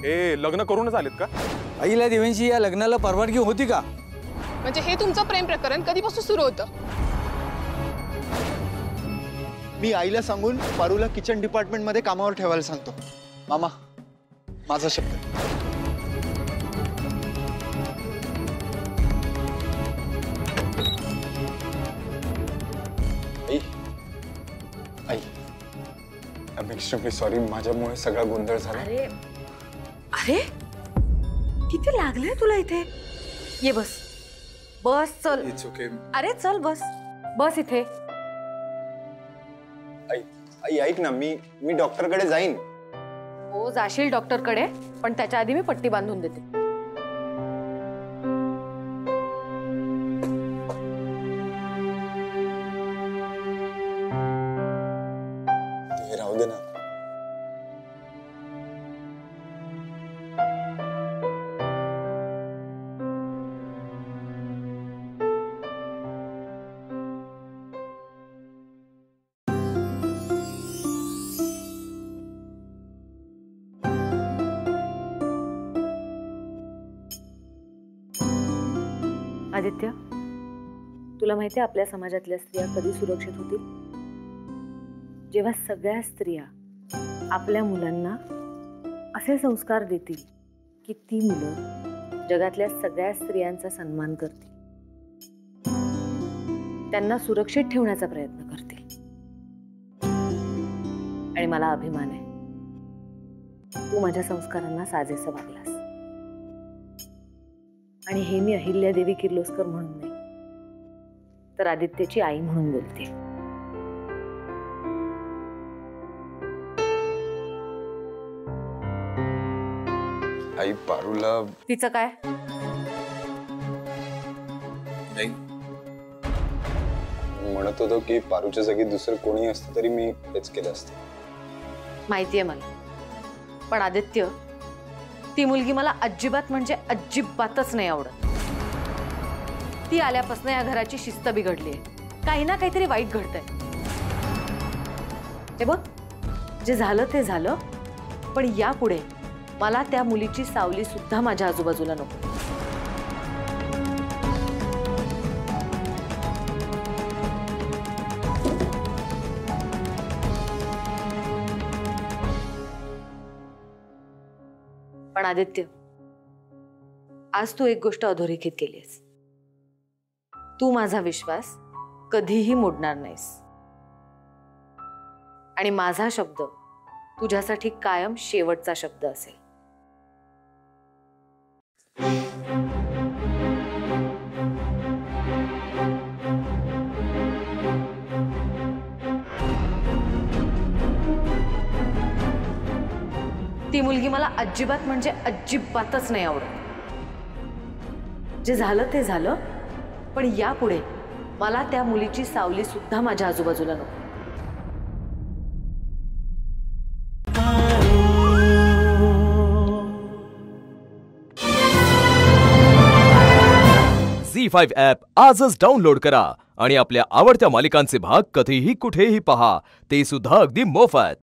हे लग्न करूनच आलेत का? आईला देवांशी या लग्नाला परवानगी होती का? म्हणजे हे तुमचं प्रेम प्रकरण कधीपासून सुरू होतं? मी आईला सांगून पारूला किचन डिपार्टमेंट मध्ये कामावर ठेवायला सांगतो. मामा, माझा शब्द. आई, I'm extremely sorry. माझ्यामुळे सगळा गोंधळ झाला. अरे अरे किती लागलंय तुला इथे? ये बस बस, चल. It's okay. अरे चल बस बस इथे. आई ऐक ना, मी डॉक्टरकडे जाईन. हो जाशील डॉक्टरकडे, पण त्याच्या आधी मी पट्टी बांधून देते. राहू दे ना. आदित्य, तुला माहिती आहे आपल्या समाजातल्या स्त्रिया कधी सुरक्षित होतील? जेव्हा सगळ्या स्त्रिया आपल्या मुलांना असे संस्कार देतील की ती मुलं जगातल्या सगळ्या स्त्रियांचा सन्मान करतील, त्यांना सुरक्षित ठेवण्याचा प्रयत्न करतील. आणि मला अभिमान आहे, तू माझ्या संस्कारांना साजेसं वागलास. आणि हे मी अहिल्यादेवी किर्लोस्कर म्हणून नाही, तर आदित्यची आई म्हणून बोलते. आई, पारूला तिचं काय? नाही, म्हणत होतो की पारूच्या जागी दुसरं कोणी असतं तरी मी हेच केलं असतं. माहितीये मला, पण आदित्य, ती मुलगी मला अजिबात म्हणजे अजिबातच नाही आवडत. ती आल्यापासून या घराची शिस्त बिघडली आहे. काही ना काहीतरी वाईट घडतंय. हे बघ, जे झालं ते झालं, पण यापुढे मला त्या मुलीची सावली सुद्धा माझ्या आजूबाजूला नको. पण आदित्य, आज तू एक गोष्ट अधोरेखित केलीस. तू माझा विश्वास कधीही मोडणार नाहीस, आणि माझा शब्द तुझ्यासाठी कायम शेवटचा शब्द असेल. ती मुलगी मला अजिबात म्हणजे अजिबातच नाही आवडत. जे झालं ते झालं, पण यापुढे मला त्या मुलीची सावली सुद्धा माझ्या आजूबाजूला नको. झी5 ॲप आजच डाउनलोड करा आणि आपल्या आवडत्या मालिकांचे भाग कधीही कुठेही पहा, ते सुद्धा अगदी मोफत.